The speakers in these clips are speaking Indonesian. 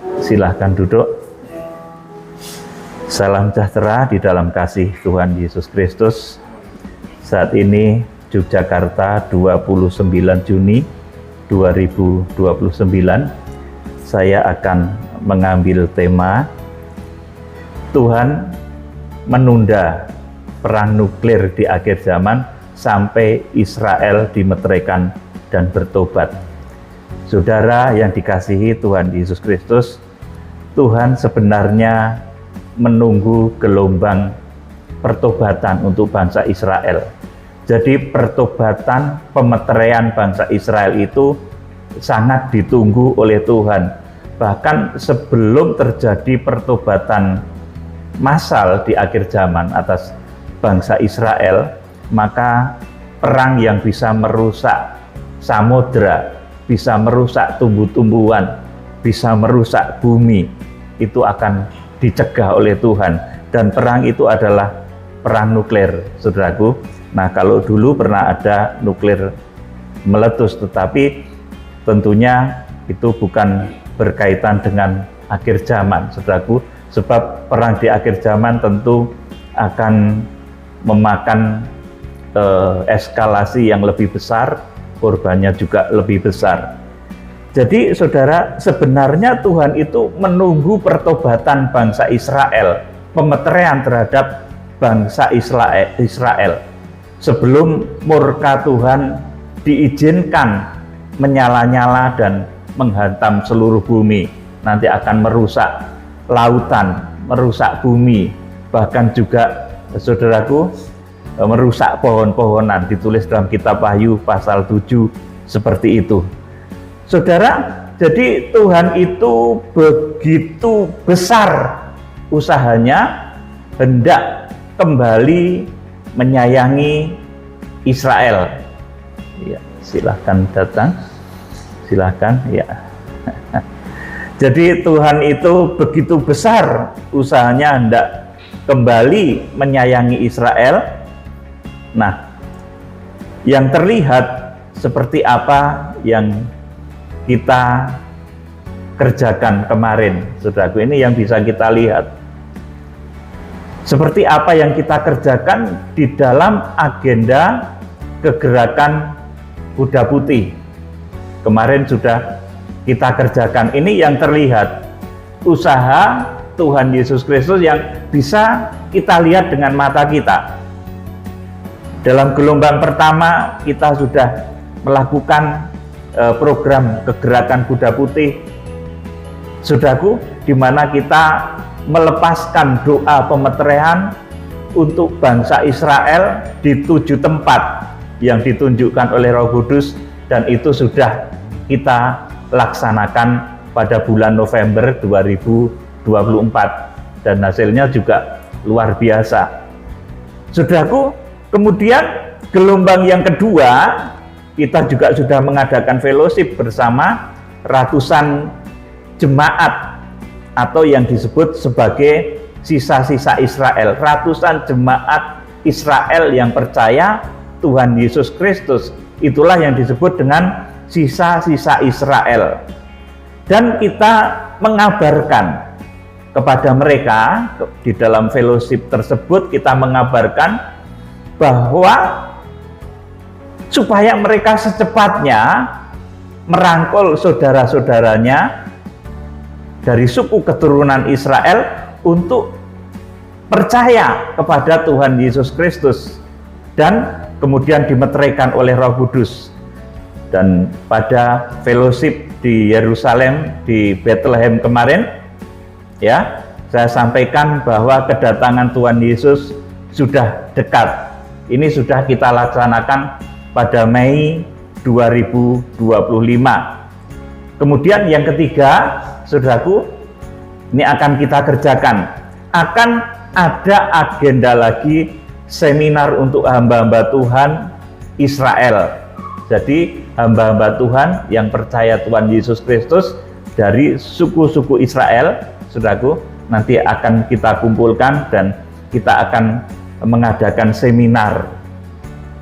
Silahkan duduk. Salam sejahtera di dalam kasih Tuhan Yesus Kristus. Saat ini Yogyakarta 29 Juni 2029. Saya akan mengambil tema Tuhan menunda perang nuklir di akhir zaman sampai Israel dimeteraikan dan bertobat. Saudara yang dikasihi Tuhan Yesus Kristus, Tuhan sebenarnya menunggu gelombang pertobatan untuk bangsa Israel. Jadi pertobatan pemeteraian bangsa Israel itu sangat ditunggu oleh Tuhan. Bahkan sebelum terjadi pertobatan massal di akhir zaman atas bangsa Israel, maka perang yang bisa merusak samudra, bisa merusak tumbuh-tumbuhan, bisa merusak bumi, itu akan dicegah oleh Tuhan. Dan perang itu adalah perang nuklir, saudaraku. Nah, kalau dulu pernah ada nuklir meletus, tetapi tentunya itu bukan berkaitan dengan akhir zaman, saudaraku. Sebab perang di akhir zaman tentu akan memakan eskalasi yang lebih besar, korbannya juga lebih besar. Jadi saudara, sebenarnya Tuhan itu menunggu pertobatan bangsa Israel, pemeteraian terhadap bangsa Israel sebelum murka Tuhan diizinkan menyala-nyala dan menghantam seluruh bumi. Nanti akan merusak lautan, merusak bumi, bahkan juga saudaraku merusak pohon-pohonan. Ditulis dalam kitab Wahyu pasal 7 seperti itu. Saudara, jadi Tuhan itu begitu besar usahanya hendak kembali menyayangi Israel. Ya, silahkan datang. Silahkan, ya. Jadi Tuhan itu begitu besar usahanya hendak kembali menyayangi Israel. Nah, yang terlihat seperti apa yang kita kerjakan kemarin, saudaraku, ini yang bisa kita lihat. Seperti apa yang kita kerjakan di dalam agenda kegerakan Kuda Putih. Kemarin sudah kita kerjakan. Ini yang terlihat usaha Tuhan Yesus Kristus yang bisa kita lihat dengan mata kita. Dalam gelombang pertama kita sudah melakukan program kegerakan Kuda Putih, saudaraku, di mana kita melepaskan doa pemeteraian untuk bangsa Israel di 7 tempat yang ditunjukkan oleh Roh Kudus, dan itu sudah kita laksanakan pada bulan November 2024 dan hasilnya juga luar biasa, saudaraku. Kemudian gelombang yang kedua kita juga sudah mengadakan fellowship bersama ratusan jemaat atau yang disebut sebagai sisa-sisa Israel, ratusan jemaat Israel yang percaya Tuhan Yesus Kristus. Itulah yang disebut dengan sisa-sisa Israel. Dan kita mengabarkan kepada mereka di dalam fellowship tersebut, kita mengabarkan bahwa supaya mereka secepatnya merangkul saudara-saudaranya dari suku keturunan Israel untuk percaya kepada Tuhan Yesus Kristus dan kemudian dimeteraikan oleh Roh Kudus. Dan pada fellowship di Yerusalem, di Bethlehem kemarin, ya, saya sampaikan bahwa kedatangan Tuhan Yesus sudah dekat. Ini sudah kita laksanakan pada Mei 2025. Kemudian yang ketiga, saudaraku, ini akan kita kerjakan. Akan ada agenda lagi seminar untuk hamba-hamba Tuhan Israel. Jadi hamba-hamba Tuhan yang percaya Tuhan Yesus Kristus dari suku-suku Israel, saudaraku, nanti akan kita kumpulkan dan kita akan mengadakan seminar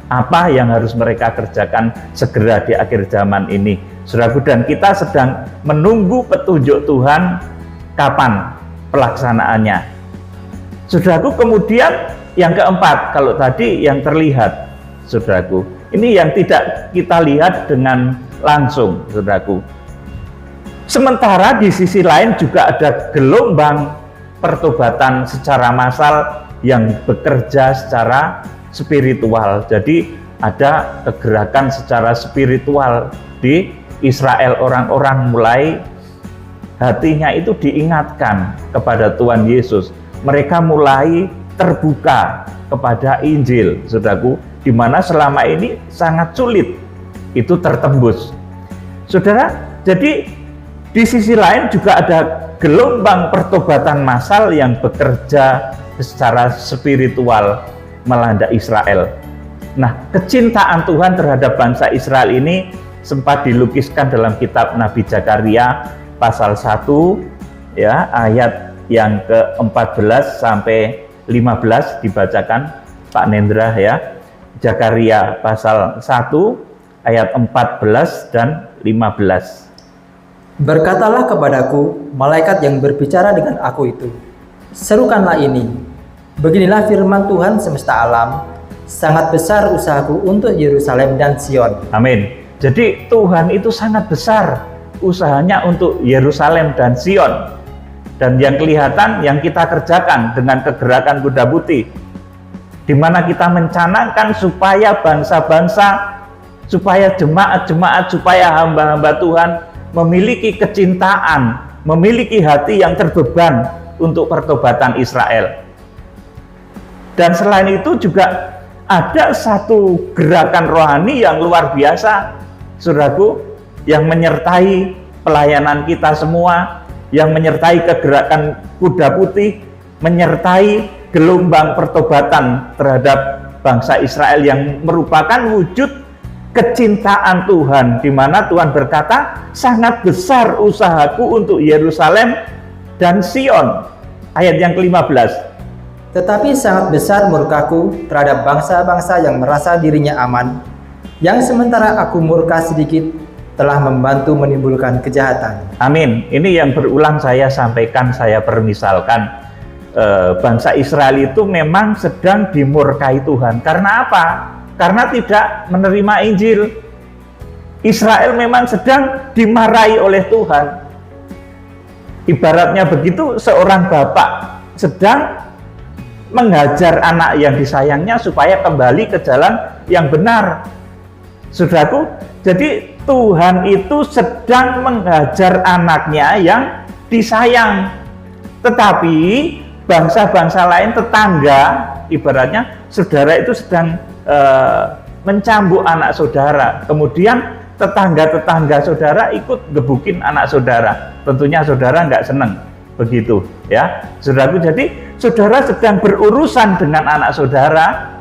apa yang harus mereka kerjakan segera di akhir zaman ini Saudaraku, dan kita sedang menunggu petunjuk Tuhan kapan pelaksanaannya. Saudaraku, kemudian yang keempat, kalau tadi yang terlihat, saudaraku, ini yang tidak kita lihat dengan langsung, saudaraku. Sementara di sisi lain juga ada gelombang pertobatan secara massal yang bekerja secara spiritual. Jadi ada kegerakan secara spiritual di Israel, orang-orang mulai hatinya itu diingatkan kepada Tuhan Yesus. Mereka mulai terbuka kepada Injil, saudaraku, di mana selama ini sangat sulit itu tertembus. Saudara, jadi di sisi lain juga ada gelombang pertobatan massal yang bekerja secara spiritual melanda Israel. Nah, kecintaan Tuhan terhadap bangsa Israel ini sempat dilukiskan dalam kitab Nabi Zakaria pasal 1 ya, ayat yang ke-14 sampai 15 dibacakan Pak Nendra ya. Zakaria pasal 1 ayat 14 dan 15. Berkatalah kepadaku, malaikat yang berbicara dengan aku itu, serukanlah ini. Beginilah firman Tuhan semesta alam, sangat besar usahaku untuk Yerusalem dan Sion. Amin. Jadi Tuhan itu sangat besar usahanya untuk Yerusalem dan Sion. Dan yang kelihatan, yang kita kerjakan dengan kegerakan kuda putih, di mana kita mencanangkan supaya bangsa-bangsa, supaya jemaat-jemaat, supaya hamba-hamba Tuhan memiliki kecintaan, memiliki hati yang terbeban untuk pertobatan Israel. Dan selain itu juga ada satu gerakan rohani yang luar biasa, saudaraku, yang menyertai pelayanan kita semua, yang menyertai kegerakan kuda putih, menyertai gelombang pertobatan terhadap bangsa Israel yang merupakan wujud kecintaan Tuhan, di mana Tuhan berkata, sangat besar usahaku untuk Yerusalem dan Sion. Ayat yang ke-15. Tetapi sangat besar murkaku terhadap bangsa-bangsa yang merasa dirinya aman, yang sementara aku murka sedikit telah membantu menimbulkan kejahatan. Amin. Ini yang berulang saya sampaikan, saya permisalkan. Bangsa Israel itu memang sedang dimurkai Tuhan. Karena apa? Karena tidak menerima Injil. Israel memang sedang dimarahi oleh Tuhan. Ibaratnya begitu, seorang bapak sedang menghajar anak yang disayangnya supaya kembali ke jalan yang benar. Saudaraku, jadi Tuhan itu sedang menghajar anaknya yang disayang. Tetapi bangsa-bangsa lain, tetangga, ibaratnya saudara itu sedang mencambuk anak saudara. Kemudian tetangga-tetangga saudara ikut gebukin anak saudara. Tentunya saudara nggak seneng begitu ya, saudaraku. Jadi saudara sedang berurusan dengan anak saudara,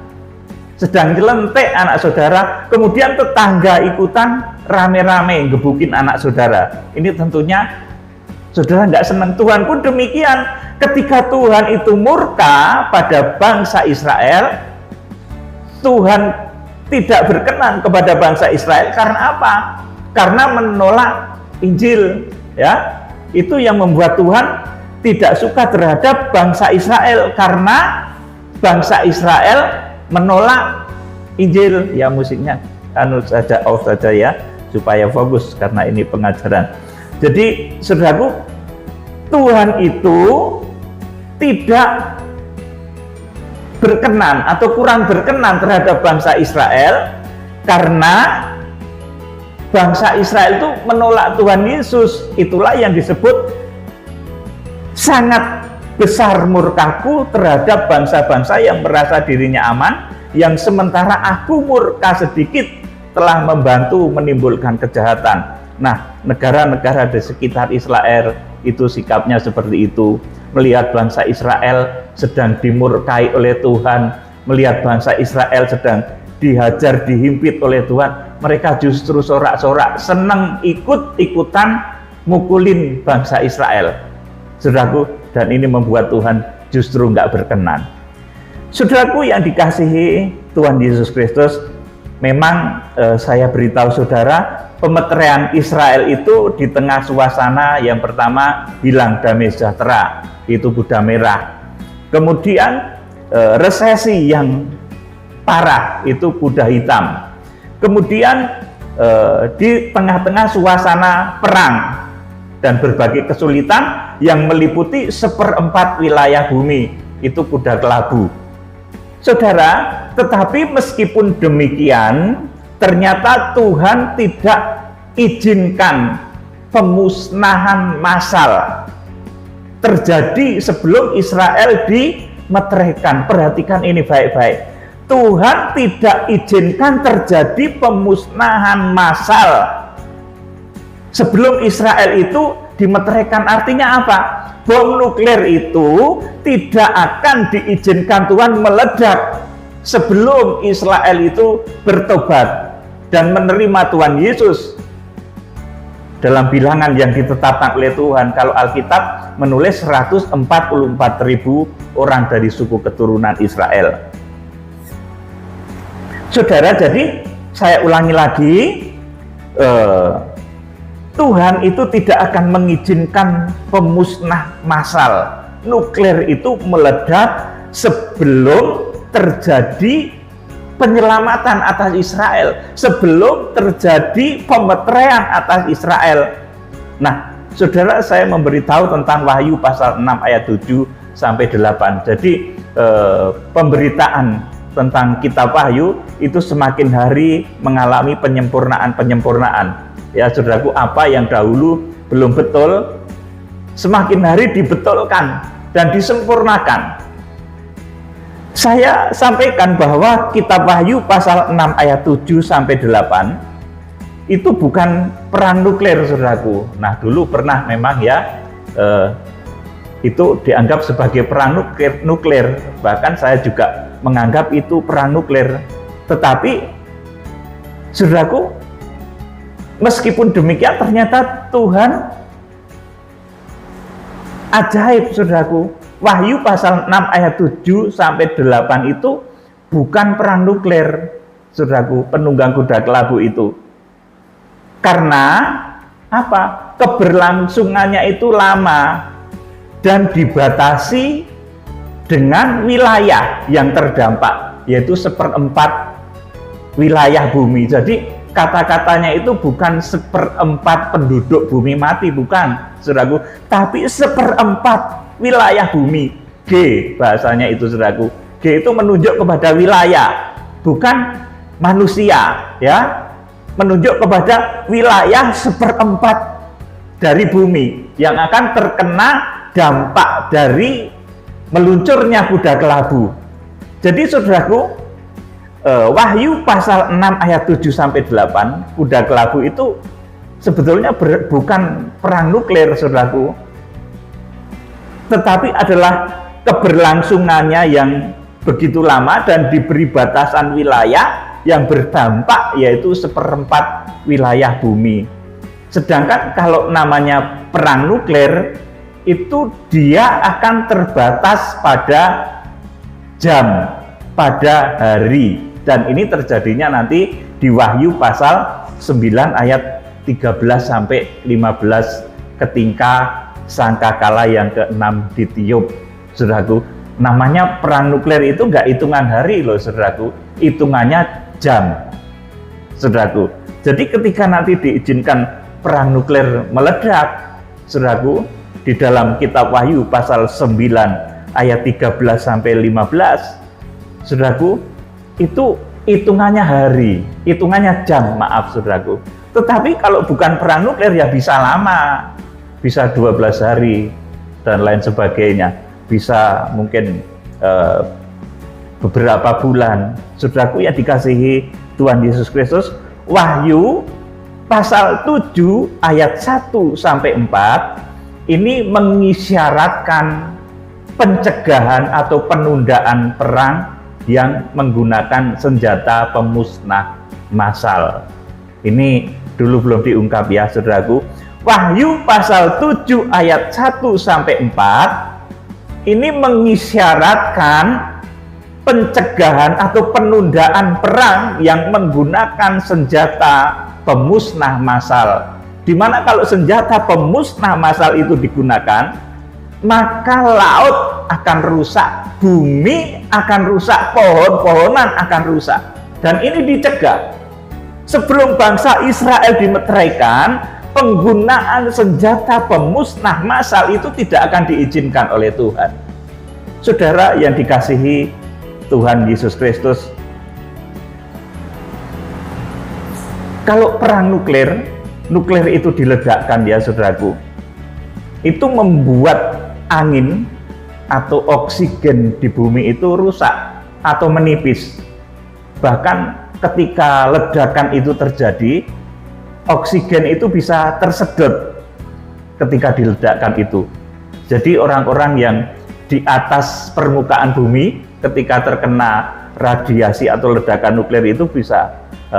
sedang nyelentek anak saudara, kemudian tetangga ikutan rame-rame gebukin anak saudara. Ini tentunya saudara nggak senang. Tuhan pun demikian. Ketika Tuhan itu murka pada bangsa Israel, Tuhan tidak berkenan kepada bangsa Israel. Karena apa? Karena menolak Injil ya. Itu yang membuat Tuhan tidak suka terhadap bangsa Israel, karena bangsa Israel menolak Injil. Ya, musiknya saja off saja ya, supaya fokus karena ini pengajaran. Jadi saudaraku, Tuhan itu tidak berkenan atau kurang berkenan terhadap bangsa Israel, karena bangsa Israel itu menolak Tuhan Yesus. Itulah yang disebut sangat besar murkaku terhadap bangsa-bangsa yang merasa dirinya aman, yang sementara aku murka sedikit telah membantu menimbulkan kejahatan. Nah, negara-negara di sekitar Israel itu sikapnya seperti itu. Melihat bangsa Israel sedang dimurkai oleh Tuhan, melihat bangsa Israel sedang dihajar, dihimpit oleh Tuhan, mereka justru sorak-sorak senang ikut-ikutan mukulin bangsa Israel, saudaraku. Dan ini membuat Tuhan justru nggak berkenan. Saudaraku yang dikasihi Tuhan Yesus Kristus, memang saya beritahu saudara, pemeteraian Israel itu di tengah suasana yang pertama hilang damai sejahtera, itu kuda merah. Kemudian resesi yang parah, itu kuda hitam. Kemudian di tengah-tengah suasana perang dan berbagai kesulitan yang meliputi 1/4 wilayah bumi, itu kuda kelabu. Saudara, tetapi meskipun demikian, ternyata Tuhan tidak izinkan pemusnahan massal terjadi sebelum Israel dimeteraikan. Perhatikan ini baik-baik. Tuhan tidak izinkan terjadi pemusnahan massal sebelum Israel itu dimeteraikan. Artinya apa? Bom nuklir itu tidak akan diizinkan Tuhan meledak sebelum Israel itu bertobat dan menerima Tuhan Yesus dalam bilangan yang ditetapkan oleh Tuhan. Kalau Alkitab menulis 144.000 orang dari suku keturunan Israel. Saudara, jadi saya ulangi lagi, Tuhan itu tidak akan mengizinkan pemusnah massal nuklir itu meledak sebelum terjadi penyelamatan atas Israel, sebelum terjadi pemeteraian atas Israel. Nah, saudara, saya memberitahu tentang Wahyu pasal 6 ayat 7 sampai 8. Jadi pemberitaan tentang kitab Wahyu itu semakin hari mengalami penyempurnaan. Ya, saudaraku, apa yang dahulu belum betul semakin hari dibetulkan dan disempurnakan. Saya sampaikan bahwa kitab Wahyu pasal 6 ayat 7 sampai 8 itu bukan perang nuklir, saudaraku. Nah, dulu pernah memang ya itu dianggap sebagai perang nuklir. Bahkan saya juga menganggap itu perang nuklir. Tetapi saudaraku, meskipun demikian ternyata Tuhan ajaib, saudaraku. Wahyu pasal 6 ayat 7 sampai 8 itu bukan perang nuklir, saudaraku, penunggang kuda kelabu itu. Karena apa? Keberlangsungannya itu lama dan dibatasi dengan wilayah yang terdampak, yaitu 1/4 wilayah bumi. Jadi kata-katanya itu bukan 1/4 penduduk bumi mati, bukan, saudaraku, tapi 1/4 wilayah bumi. G bahasanya itu, saudaraku. G itu menunjuk kepada wilayah, bukan manusia, ya. Menunjuk kepada wilayah 1/4 dari bumi yang akan terkena dampak dari meluncurnya kuda kelabu. Jadi, saudaraku, Wahyu pasal 6 ayat 7 sampai 8, kuda kelabu itu sebetulnya bukan perang nuklir, saudaraku, tetapi adalah keberlangsungannya yang begitu lama dan diberi batasan wilayah yang berdampak, yaitu 1/4 wilayah bumi. Sedangkan kalau namanya perang nuklir itu dia akan terbatas pada jam, pada hari. Dan ini terjadinya nanti di Wahyu pasal 9 ayat 13 sampai 15 ketika sangkakala yang ke-6 ditiup, saudaraku. Namanya perang nuklir itu nggak hitungan hari loh, saudaraku, hitungannya jam, saudaraku. Jadi ketika nanti diizinkan perang nuklir meledak, saudaraku, di dalam kitab Wahyu pasal 9 ayat 13 sampai 15, saudaraku, itu hitungannya hari, hitungannya jam, maaf, saudaraku. Tetapi kalau bukan perang nuklir ya bisa lama, bisa 12 hari dan lain sebagainya, bisa mungkin beberapa bulan. Saudaraku yang dikasihi Tuhan Yesus Kristus, Wahyu pasal 7 ayat 1 sampai 4 ini mengisyaratkan pencegahan atau penundaan perang yang menggunakan senjata pemusnah massal. Ini dulu belum diungkap ya, saudaraku. Wahyu pasal 7 ayat 1 sampai 4 ini mengisyaratkan pencegahan atau penundaan perang yang menggunakan senjata pemusnah massal. Dimana kalau senjata pemusnah massal itu digunakan, maka laut akan rusak, bumi akan rusak, pohon-pohonan akan rusak. Dan ini dicegah. Sebelum bangsa Israel dimeteraikan, penggunaan senjata pemusnah massal itu tidak akan diizinkan oleh Tuhan. Saudara yang dikasihi Tuhan Yesus Kristus, kalau perang nuklir itu diledakkan ya saudaraku, itu membuat angin atau oksigen di bumi itu rusak atau menipis. Bahkan ketika ledakan itu terjadi, oksigen itu bisa tersedot ketika diledakkan itu. Jadi orang-orang yang di atas permukaan bumi ketika terkena radiasi atau ledakan nuklir itu bisa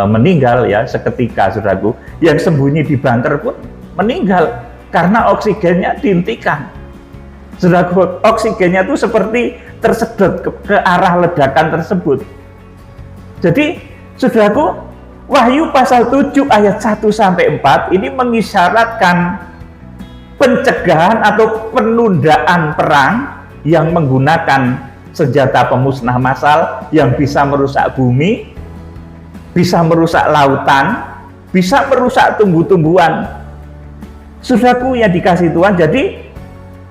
meninggal ya seketika, saudaraku. Yang sembunyi di bunker pun meninggal karena oksigennya dihentikan. Saudaraku, oksigennya itu seperti tersedot ke arah ledakan tersebut. Jadi, saudaraku, Wahyu pasal 7 ayat 1-4 ini mengisyaratkan pencegahan atau penundaan perang yang menggunakan senjata pemusnah massal yang bisa merusak bumi, bisa merusak lautan, bisa merusak tumbuh-tumbuhan. Saudaraku yang dikasihi Tuhan, jadi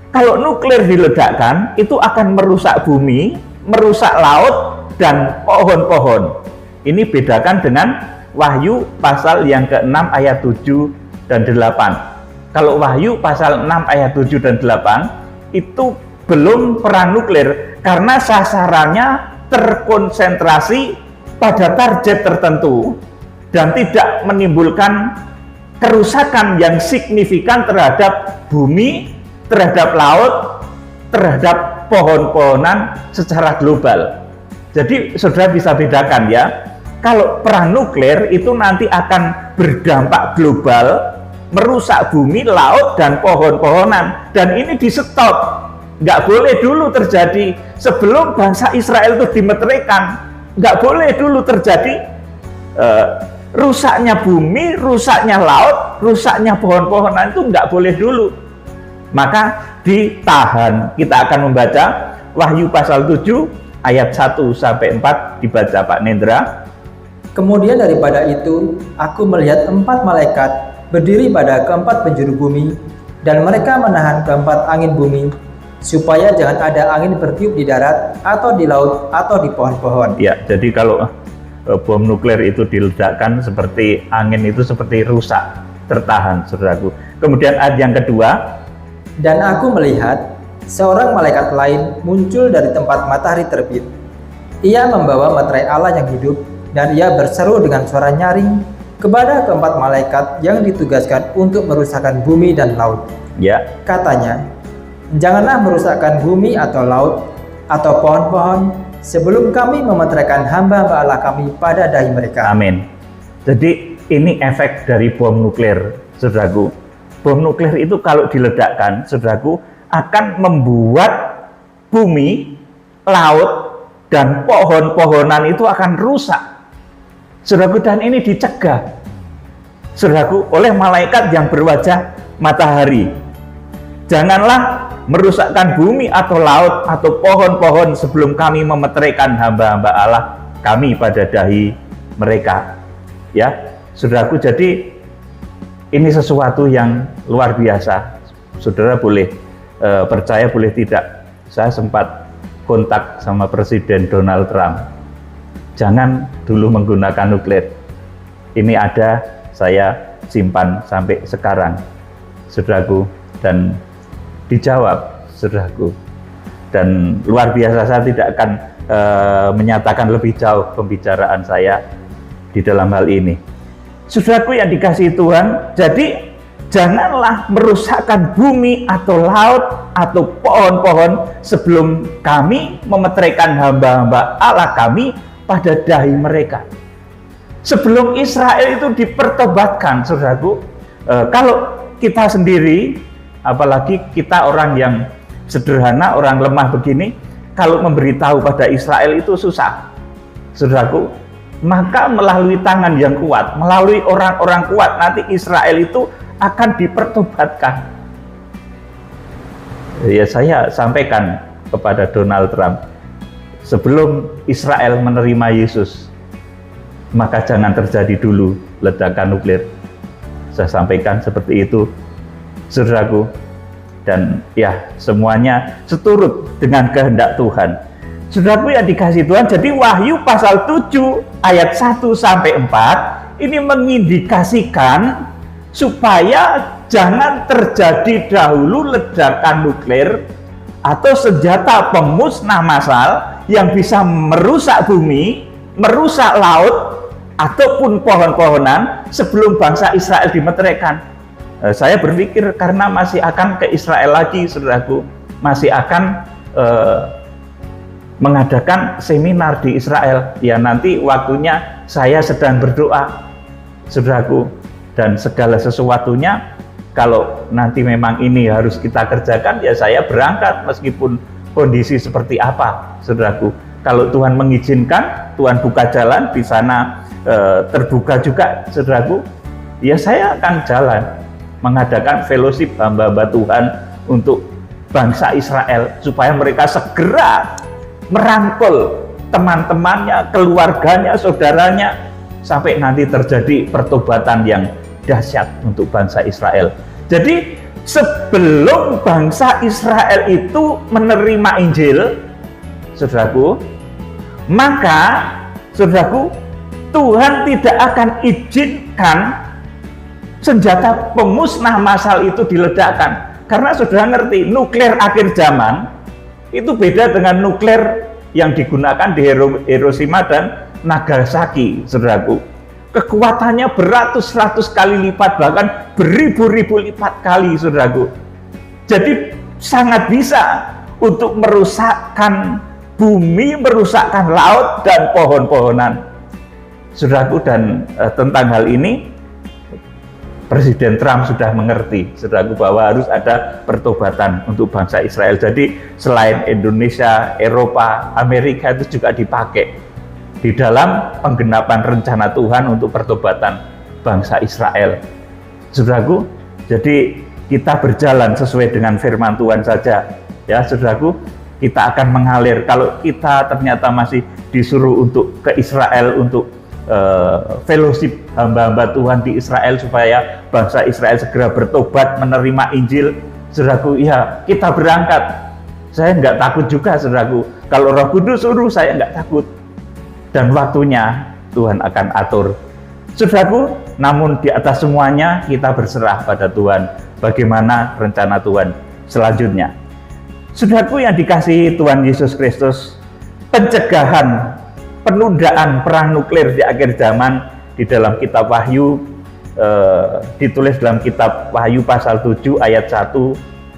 kalau nuklir diledakkan itu akan merusak bumi, merusak laut dan pohon-pohon. Ini bedakan dengan Wahyu pasal yang ke-6 ayat 7 dan 8. Kalau Wahyu pasal 6 ayat 7 dan 8 itu belum perang nuklir karena sasarannya terkonsentrasi pada target tertentu dan tidak menimbulkan kerusakan yang signifikan terhadap bumi, terhadap laut, terhadap pohon-pohonan secara global. Jadi saudara bisa bedakan ya, kalau perang nuklir itu nanti akan berdampak global, merusak bumi, laut, dan pohon-pohonan, dan ini di stop. Nggak boleh dulu terjadi sebelum bangsa Israel itu dimeteraikan. Nggak boleh dulu terjadi rusaknya bumi, rusaknya laut, rusaknya pohon-pohonan, itu nggak boleh dulu. Maka ditahan. Kita akan membaca Wahyu pasal 7 ayat 1-4 dibaca Pak Nendra. Kemudian daripada itu, aku melihat 4 malaikat berdiri pada keempat penjuru bumi, dan mereka menahan keempat angin bumi, supaya jangan ada angin bertiup di darat, atau di laut, atau di pohon-pohon. Ya, jadi kalau bom nuklir itu diledakkan, seperti angin itu seperti rusak, tertahan, saudaraku. Kemudian ayat yang kedua, dan aku melihat seorang malaikat lain muncul dari tempat matahari terbit. Ia membawa materai Allah yang hidup, dan ia berseru dengan suara nyaring kepada keempat malaikat yang ditugaskan untuk merusakkan bumi dan laut. Ya. Katanya, janganlah merusakkan bumi atau laut atau pohon-pohon sebelum kami memeteraikan hamba-hamba Allah kami pada dahi mereka. Amin. Jadi ini efek dari bom nuklir, saudaraku. Bom nuklir itu kalau diledakkan, saudaraku, akan membuat bumi, laut, dan pohon-pohonan itu akan rusak. Saudaraku, dan ini dicegah, saudaraku, oleh malaikat yang berwajah matahari. Janganlah merusakkan bumi atau laut atau pohon-pohon sebelum kami memeteraikan hamba-hamba Allah kami pada dahi mereka. Ya, saudaraku, jadi ini sesuatu yang luar biasa. Saudara boleh percaya, boleh tidak. Saya sempat kontak sama Presiden Donald Trump. Jangan dulu menggunakan nuklir. Ini ada, saya simpan sampai sekarang, saudaraku, dan dijawab, saudaraku. Dan luar biasa, saya tidak akan menyatakan lebih jauh pembicaraan saya di dalam hal ini. Saudaraku yang dikasihi Tuhan, jadi janganlah merusakkan bumi atau laut atau pohon-pohon sebelum kami memeteraikan hamba-hamba Allah kami pada dahi mereka. Sebelum Israel itu dipertobatkan, saudaraku, kalau kita sendiri, apalagi kita orang yang sederhana, orang lemah begini, kalau memberitahu pada Israel itu susah, saudaraku. maka melalui tangan yang kuat, melalui orang-orang kuat, nanti Israel itu akan dipertobatkan. Ya, saya sampaikan kepada Donald Trump, sebelum Israel menerima Yesus, maka jangan terjadi dulu ledakan nuklir. Saya sampaikan seperti itu, saudaraku, dan ya semuanya seturut dengan kehendak Tuhan. Saudaraku yang dikasihi Tuhan, jadi Wahyu pasal 7 ayat 1 sampai 4 ini mengindikasikan supaya jangan terjadi dahulu ledakan nuklir atau senjata pemusnah massal yang bisa merusak bumi, merusak laut, ataupun pohon-pohonan sebelum bangsa Israel dimeteraikan. Saya berpikir karena masih akan ke Israel lagi, saudaraku, masih akan mengadakan seminar di Israel. Ya, nanti waktunya saya sedang berdoa, saudaraku, dan segala sesuatunya kalau nanti memang ini harus kita kerjakan, ya saya berangkat meskipun kondisi seperti apa, saudaraku. Kalau Tuhan mengizinkan, Tuhan buka jalan di sana, terbuka juga, saudaraku, ya saya akan jalan mengadakan fellowship hamba-hamba Tuhan untuk bangsa Israel supaya mereka segera merangkul teman-temannya, keluarganya, saudaranya sampai nanti terjadi pertobatan yang dahsyat untuk bangsa Israel. Jadi sebelum bangsa Israel itu menerima Injil, saudaraku, maka saudaraku, Tuhan tidak akan izinkan senjata pemusnah massal itu diledakkan. Karena saudara ngerti, nuklir akhir zaman itu beda dengan nuklir yang digunakan di Hiroshima dan Nagasaki, saudaraku. Kekuatannya beratus-ratus kali lipat, bahkan beribu-ribu lipat kali, saudaraku. Jadi sangat bisa untuk merusakkan bumi, merusakkan laut dan pohon-pohonan, saudaraku. Dan tentang hal ini Presiden Trump sudah mengerti, saudaraku, bahwa harus ada pertobatan untuk bangsa Israel. Jadi selain Indonesia, Eropa, Amerika itu juga dipakai di dalam penggenapan rencana Tuhan untuk pertobatan bangsa Israel, saudaraku. Jadi kita berjalan sesuai dengan firman Tuhan saja, ya saudaraku. Kita akan mengalir. Kalau kita ternyata masih disuruh untuk ke Israel untuk fellowship hamba-hamba Tuhan di Israel supaya bangsa Israel segera bertobat, menerima Injil, saudaraku, ya kita berangkat. Saya nggak takut juga, saudaraku. Kalau Roh Kudus suruh, saya nggak takut. Dan waktunya Tuhan akan atur, saudaraku. Namun di atas semuanya kita berserah pada Tuhan, bagaimana rencana Tuhan selanjutnya. Saudaraku yang dikasihi Tuhan Yesus Kristus, pencegahan penundaan perang nuklir di akhir zaman di dalam kitab Wahyu, ditulis dalam kitab Wahyu pasal 7 ayat 1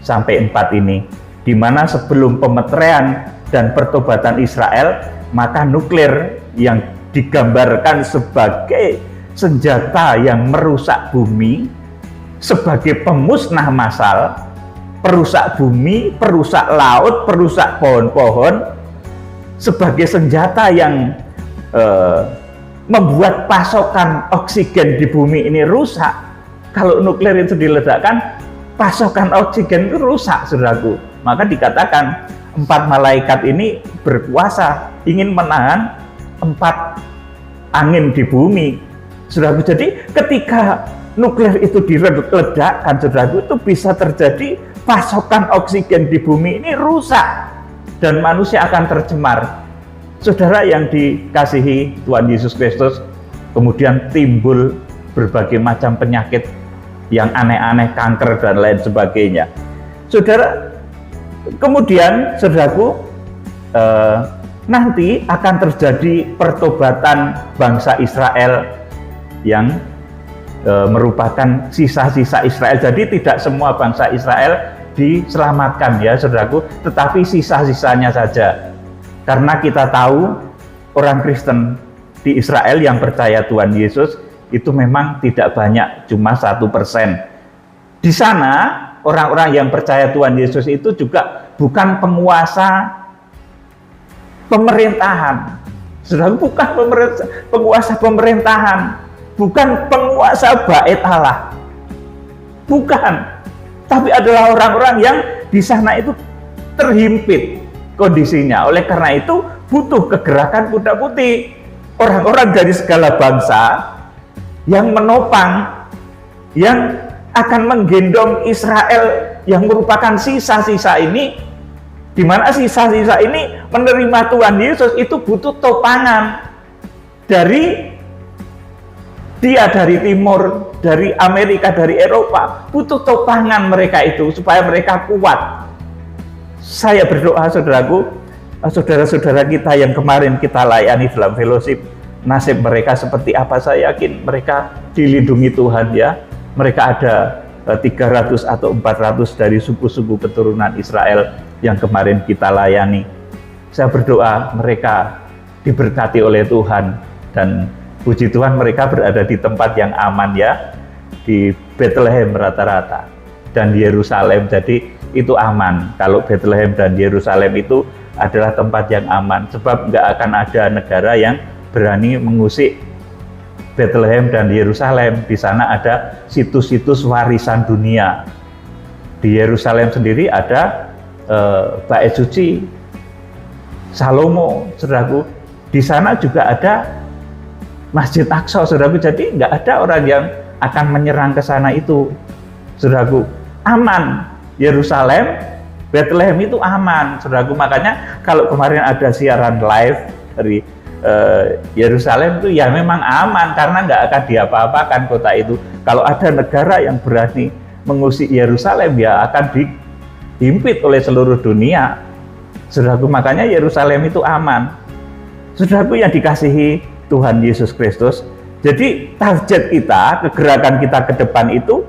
sampai 4 ini, di mana sebelum pemeteraian dan pertobatan Israel, maka nuklir yang digambarkan sebagai senjata yang merusak bumi, sebagai pemusnah massal, perusak bumi, perusak laut, perusak pohon-pohon, sebagai senjata yang membuat pasokan oksigen di bumi ini rusak. Kalau nuklir itu diledakkan, pasokan oksigen itu rusak, saudaraku. Maka dikatakan 4 malaikat ini berkuasa ingin menahan 4 angin di bumi, saudaraku. Jadi ketika nuklir itu diledakkan, saudaraku, itu bisa terjadi pasokan oksigen di bumi ini rusak dan manusia akan tercemar. Saudara yang dikasihi Tuhan Yesus Kristus, kemudian timbul berbagai macam penyakit yang aneh-aneh, kanker dan lain sebagainya. Saudara, kemudian saudaraku, nanti akan terjadi pertobatan bangsa Israel yang merupakan sisa-sisa Israel. Jadi tidak semua bangsa Israel diselamatkan, ya saudaraku, tetapi sisa-sisanya saja. Karena kita tahu orang Kristen di Israel yang percaya Tuhan Yesus itu memang tidak banyak, cuma 1%. Di sana orang-orang yang percaya Tuhan Yesus itu juga bukan penguasa pemerintahan, Saudaraku, bukan penguasa pemerintahan, bukan penguasa bait Allah, bukan, tapi adalah orang-orang yang di sana itu terhimpit kondisinya. Oleh karena itu butuh kegerakan kuda putih, orang-orang dari segala bangsa yang menopang, yang akan menggendong Israel yang merupakan sisa-sisa ini, di mana sisa-sisa ini menerima Tuhan Yesus. Itu butuh topangan dari timur, dari Amerika, dari Eropa. Butuh topangan mereka itu supaya mereka kuat. Saya berdoa, saudaraku, saudara-saudara kita yang kemarin kita layani dalam fellowship, nasib mereka seperti apa? Saya yakin mereka dilindungi Tuhan ya. Mereka ada 300 atau 400 dari suku-suku keturunan Israel yang kemarin kita layani. Saya berdoa mereka diberkati oleh Tuhan, dan puji Tuhan mereka berada di tempat yang aman ya, di Bethlehem rata-rata dan Yerusalem. Jadi itu aman. Kalau Bethlehem dan Yerusalem itu adalah tempat yang aman, sebab nggak akan ada negara yang berani mengusik Bethlehem dan Yerusalem. Di sana ada situs-situs warisan dunia. Di Yerusalem sendiri ada bait suci Salomo, saudaraku. Di sana juga ada Masjid Aqsa, saudaraku. Jadi nggak ada orang yang akan menyerang ke sana itu, saudaraku. Aman. Yerusalem, Bethlehem itu aman, saudaraku. Makanya kalau kemarin ada siaran live dari Yerusalem itu ya memang aman, karena nggak akan diapa-apakan kota itu. Kalau ada negara yang berani mengusik Yerusalem, ya akan dihimpit oleh seluruh dunia, saudaraku. Makanya Yerusalem itu aman, saudaraku yang dikasihi Tuhan Yesus Kristus. Jadi target kita, kegerakan kita ke depan itu,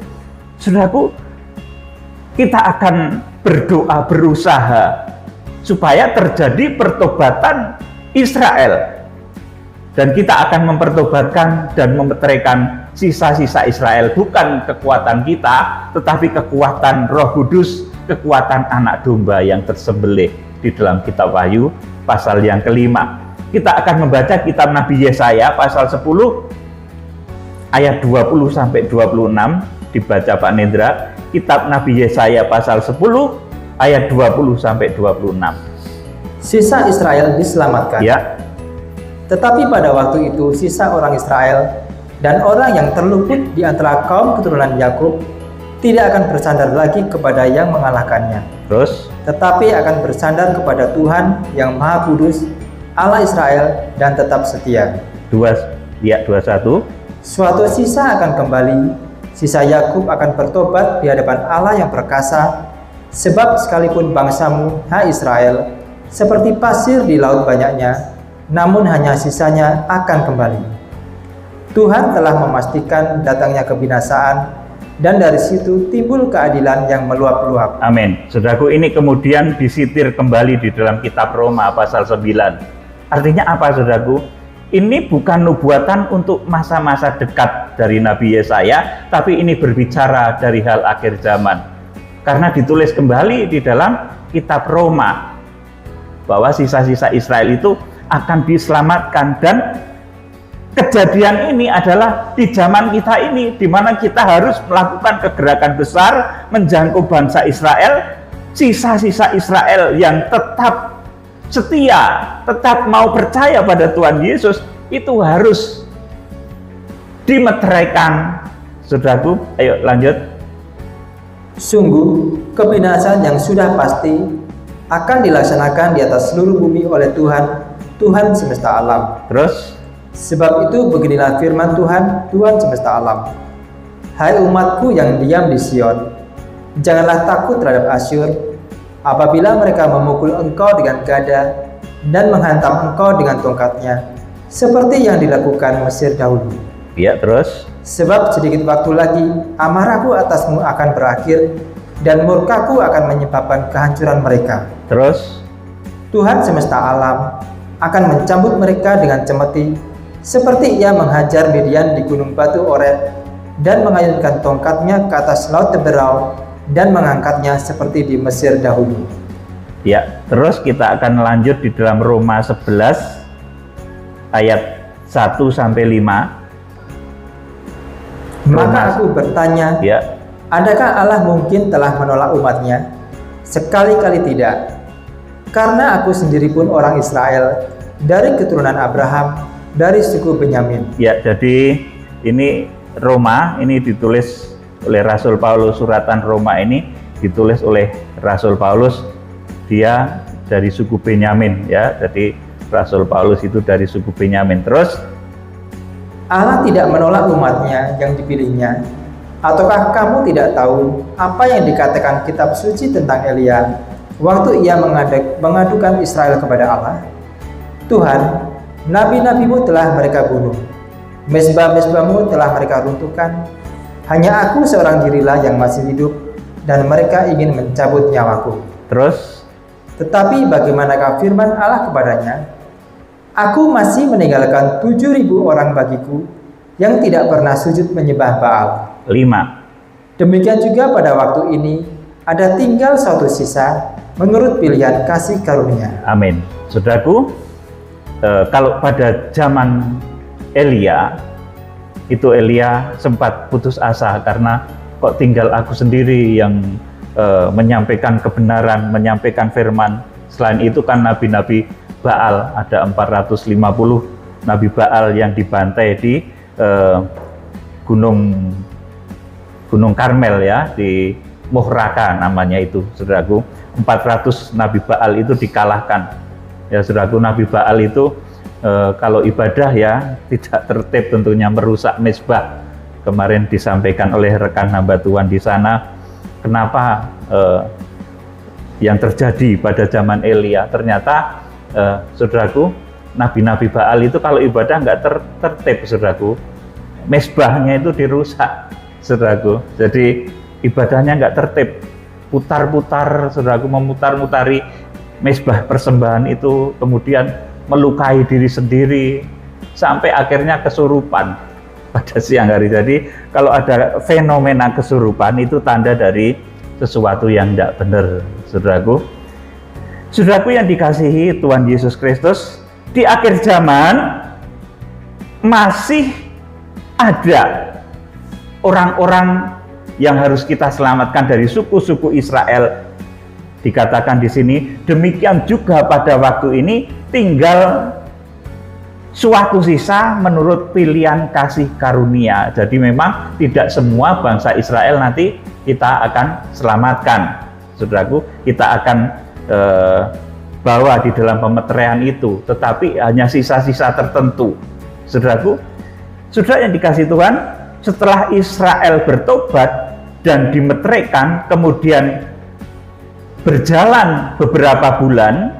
saudaraku, kita akan berdoa, berusaha supaya terjadi pertobatan Israel. Dan kita akan mempertobatkan dan memeteraikan sisa-sisa Israel. Bukan kekuatan kita, tetapi kekuatan Roh Kudus, kekuatan anak domba yang tersembelih. Di dalam kitab Wahyu pasal yang kelima. Kita akan membaca kitab Nabi Yesaya pasal 10 ayat 20 sampai 26. Dibaca Pak Nendra. Kitab Nabi Yesaya pasal 10 ayat 20 sampai 26. Sisa Israel diselamatkan. Ya. Tetapi pada waktu itu sisa orang Israel dan orang yang terluput di antara kaum keturunan Yakub tidak akan bersandar lagi kepada yang mengalahkannya. Terus? Tetapi akan bersandar kepada Tuhan yang Maha Kudus, Allah Israel, dan tetap setia. 21. Suatu sisa akan kembali, sisa Yakub akan bertobat di hadapan Allah yang perkasa, sebab sekalipun bangsamu, hai Israel, seperti pasir di laut banyaknya, namun hanya sisanya akan kembali. Tuhan telah memastikan datangnya kebinasaan, dan dari situ timbul keadilan yang meluap-luap. Amin. Saudaraku, ini kemudian disitir kembali di dalam kitab Roma pasal 9. Artinya apa, saudaraku? Ini bukan nubuatan untuk masa-masa dekat dari Nabi Yesaya, tapi ini berbicara dari hal akhir zaman. Karena ditulis kembali di dalam kitab Roma bahwa sisa-sisa Israel itu akan diselamatkan, dan kejadian ini adalah di zaman kita ini, di mana kita harus melakukan kegerakan besar menjangkau bangsa Israel, sisa-sisa Israel yang tetap setia, tetap mau percaya pada Tuhan Yesus, itu harus dimeteraikan. Saudaraku, ayo lanjut. Sungguh, kebinasaan yang sudah pasti akan dilaksanakan di atas seluruh bumi oleh Tuhan semesta alam. Terus? Sebab itu beginilah firman Tuhan semesta alam. Hai umatku yang diam di Sion, janganlah takut terhadap Asyur, apabila mereka memukul engkau dengan gada dan menghantam engkau dengan tongkatnya, seperti yang dilakukan Mesir dahulu. Ya, terus? Sebab sedikit waktu lagi amarahku atasmu akan berakhir, dan murkaku akan menyebabkan kehancuran mereka. Terus? Tuhan semesta alam akan mencambut mereka dengan cemeti, seperti ia menghajar Midian di gunung batu Oreb, dan mengayunkan tongkatnya ke atas laut Teberau, dan mengangkatnya seperti di Mesir dahulu. Ya, terus kita akan lanjut di dalam Roma 11 ayat 1 sampai 5. Maka aku bertanya, Ya, adakah Allah mungkin telah menolak umatnya? Sekali-kali tidak. Karena aku sendiri pun orang Israel, dari keturunan Abraham, dari suku Benyamin. ya, jadi ini Roma, ini ditulis oleh Rasul Paulus, suratan Roma ini ditulis oleh Rasul Paulus, dia dari suku Benyamin, ya. Jadi Rasul Paulus itu dari suku Benyamin. Terus Allah tidak menolak umatnya yang dipilihnya. Ataukah kamu tidak tahu apa yang dikatakan kitab suci tentang Elia waktu ia mengadukan Israel kepada Allah? Tuhan, nabi-nabimu telah mereka bunuh, mezbah-mezbahmu telah mereka runtuhkan. Hanya aku seorang dirilah yang masih hidup, dan mereka ingin mencabut nyawaku. Terus Tetapi bagaimanakah firman Allah kepadanya? Aku masih meninggalkan 7.000 orang bagiku yang tidak pernah sujud menyembah Baal. 5. Demikian juga pada waktu ini ada tinggal satu sisa menurut pilihan kasih karunia. Amin. Saudaraku, kalau pada zaman Elia, itu Elia sempat putus asa karena kok tinggal aku sendiri yang menyampaikan kebenaran, menyampaikan firman. Selain itu kan nabi-nabi Baal, ada 450 nabi Baal yang dibantai di Gunung Karmel, ya, di Mohraka namanya itu, saudaraku. 400 nabi Baal itu dikalahkan. Ya, saudaraku, nabi Baal itu kalau ibadah ya tidak tertib, tentunya merusak mezbah. Kemarin disampaikan oleh rekan hamba Tuhan di sana, kenapa yang terjadi pada zaman Elia. Ternyata saudaraku, nabi-nabi Baal itu kalau ibadah nggak tertib, saudaraku. Mezbahnya itu dirusak, saudaraku. Jadi ibadahnya nggak tertib, putar-putar, saudaraku, memutar-mutari mezbah persembahan itu, kemudian melukai diri sendiri sampai akhirnya kesurupan pada siang hari. Jadi kalau ada fenomena kesurupan itu tanda dari sesuatu yang tidak benar, saudaraku. Saudaraku yang dikasihi Tuhan Yesus Kristus, di akhir zaman masih ada orang-orang yang harus kita selamatkan dari suku-suku Israel. Dikatakan di sini, demikian juga pada waktu ini tinggal suatu sisa menurut pilihan kasih karunia. Jadi memang tidak semua bangsa Israel nanti kita akan selamatkan, saudaraku. Kita akan bawa di dalam pemeteraian itu, tetapi hanya sisa-sisa tertentu, saudaraku. Saudara yang dikasih Tuhan, setelah Israel bertobat dan dimeteraikan, kemudian berjalan beberapa bulan,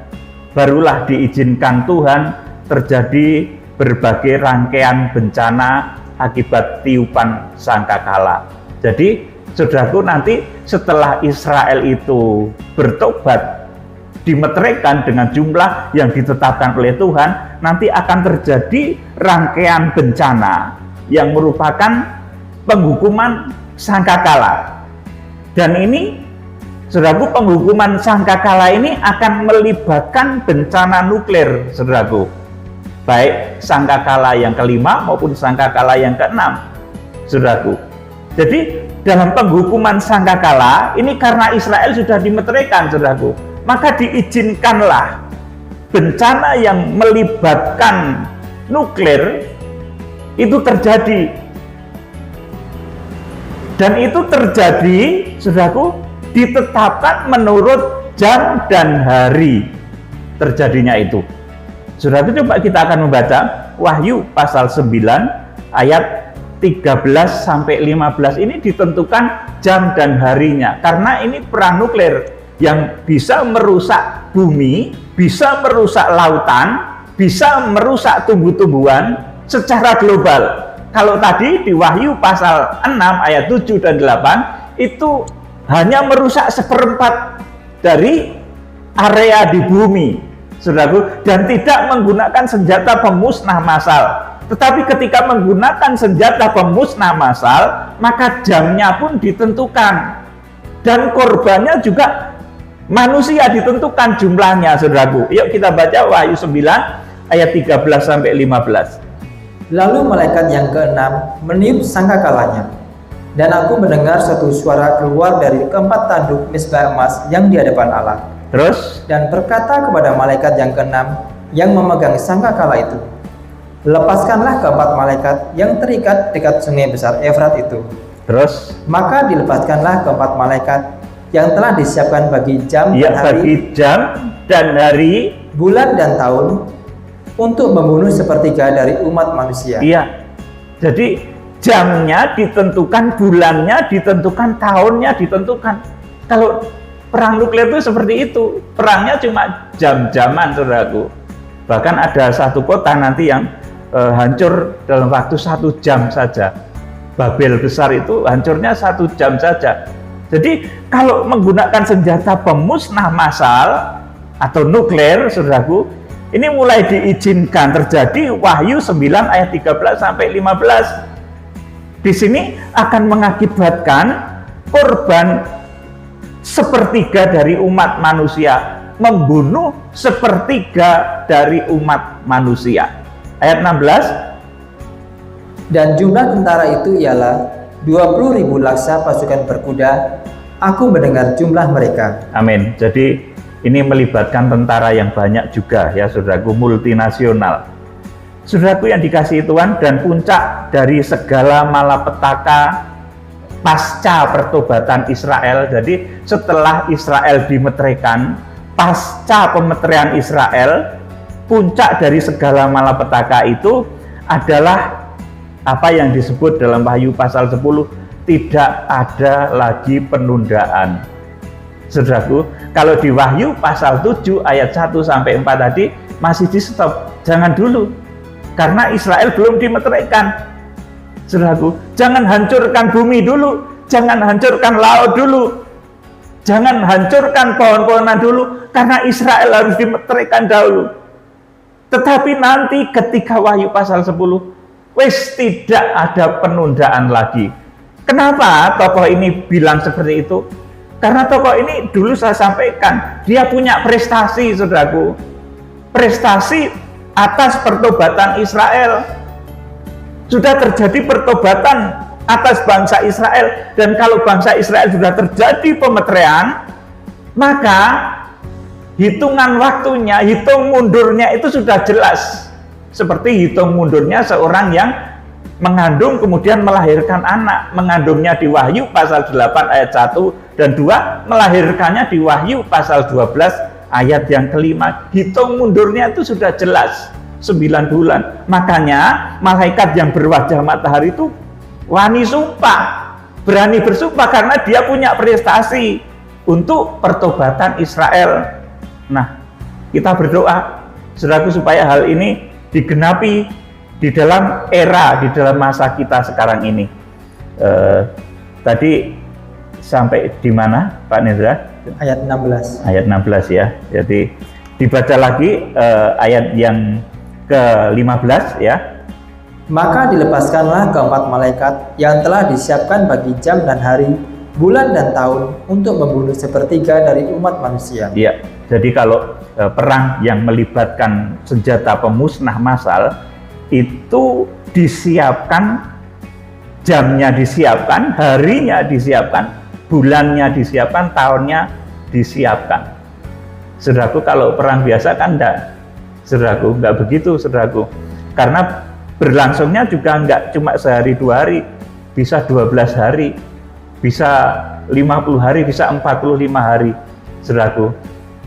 barulah diizinkan Tuhan terjadi berbagai rangkaian bencana akibat tiupan sangkakala. Jadi, saudaraku, nanti setelah Israel itu bertobat, dimeteraikan dengan jumlah yang ditetapkan oleh Tuhan, nanti akan terjadi rangkaian bencana yang merupakan penghukuman sangkakala. Dan ini, saudaraku, penghukuman sangkakala ini akan melibatkan bencana nuklir, saudaraku. Baik sangkakala yang kelima maupun sangkakala yang keenam, saudaraku. Jadi dalam penghukuman sangkakala ini, karena Israel sudah dimeteraikan, saudaraku, maka diizinkanlah bencana yang melibatkan nuklir itu terjadi. Dan itu terjadi, saudaraku, ditetapkan menurut jam dan hari terjadinya itu. Saudaraku, coba kita akan membaca Wahyu pasal 9 ayat 13 sampai 15. Ini ditentukan jam dan harinya, karena ini perang nuklir yang bisa merusak bumi, bisa merusak lautan, bisa merusak tumbuh-tumbuhan secara global. Kalau tadi di Wahyu pasal 6 ayat 7 dan 8 itu hanya merusak 1/4 dari area di bumi, saudaraku, dan tidak menggunakan senjata pemusnah massal. Tetapi ketika menggunakan senjata pemusnah massal, maka jamnya pun ditentukan dan korbannya juga manusia ditentukan jumlahnya, saudaraku. Yuk kita baca Wahyu 9 ayat 13 sampai 15. Lalu malaikat yang keenam meniup sangkakalanya, dan aku mendengar satu suara keluar dari keempat tanduk mezbah emas yang di hadapan Allah, Terus dan berkata kepada malaikat yang keenam yang memegang sangkakala itu, lepaskanlah keempat malaikat yang terikat dekat sungai besar Efrat itu. terus Maka dilepaskanlah keempat malaikat yang telah disiapkan bagi jam ya, dan hari, bagi jam dan hari. bulan dan tahun, untuk membunuh sepertiga dari umat manusia. Iya. Jadi jamnya ditentukan, bulannya ditentukan, tahunnya ditentukan. Kalau perang nuklir itu seperti itu. Perangnya cuma jam-jaman, saudaraku. Bahkan ada satu kota nanti yang hancur dalam waktu 1 jam saja. Babel besar itu hancurnya 1 jam saja. Jadi kalau menggunakan senjata pemusnah massal atau nuklir, saudaraku, ini mulai diizinkan terjadi. Wahyu 9 ayat 13 sampai 15. Di sini akan mengakibatkan korban sepertiga dari umat manusia, membunuh sepertiga dari umat manusia. Ayat 16. Dan jumlah tentara itu ialah 20.000 laksa pasukan berkuda. Aku mendengar jumlah mereka. Amin. Jadi ini melibatkan tentara yang banyak juga ya, saudaraku, multinasional. Saudaraku yang dikasihi Tuhan, dan puncak dari segala malapetaka pasca pertobatan Israel. Jadi setelah Israel dimeteraikan, pasca pemeteraian Israel, puncak dari segala malapetaka itu adalah apa yang disebut dalam Wahyu pasal 10, tidak ada lagi penundaan. Saudaraku, kalau di Wahyu pasal 7 ayat 1 sampai 4 tadi masih di stop, jangan dulu, karena Israel belum dimeteraikan. Saudaraku, jangan hancurkan bumi dulu, jangan hancurkan laut dulu, jangan hancurkan pohon-pohonan dulu, karena Israel harus dimeteraikan dahulu. Tetapi nanti ketika Wahyu pasal 10, wis tidak ada penundaan lagi. Kenapa tokoh ini bilang seperti itu? Karena tokoh ini dulu saya sampaikan, dia punya prestasi, saudaraku. Prestasi atas pertobatan Israel. Sudah terjadi pertobatan atas bangsa Israel. Dan kalau bangsa Israel sudah terjadi pemeteraian, maka hitungan waktunya, hitung mundurnya itu sudah jelas. Seperti hitung mundurnya seorang yang mengandung kemudian melahirkan anak. Mengandungnya di Wahyu pasal 8 ayat 1 dan 2, melahirkannya di Wahyu pasal 12 ayat yang kelima. Hitung mundurnya itu sudah jelas, 9 bulan. Makanya malaikat yang berwajah matahari itu wani sumpah, berani bersumpah karena dia punya prestasi untuk pertobatan Israel. Nah, kita berdoa, saudaraku, supaya hal ini digenapi di dalam era, di dalam masa kita sekarang ini. Tadi sampai di mana, Pak Nendra? Ayat 16. Ayat 16 ya. Jadi dibaca lagi ayat yang ke-15 ya. Maka dilepaskanlah keempat malaikat yang telah disiapkan bagi jam dan hari, bulan dan tahun, untuk membunuh sepertiga dari umat manusia. Iya. Jadi kalau perang yang melibatkan senjata pemusnah massal itu disiapkan, jamnya disiapkan, harinya disiapkan, bulannya disiapkan, tahunnya disiapkan. Saudaraku, kalau perang biasa kan enggak. Saudaraku, enggak begitu, saudaraku. Karena berlangsungnya juga enggak cuma sehari 2 hari, bisa 12 hari, bisa 50 hari, bisa 45 hari, saudaraku.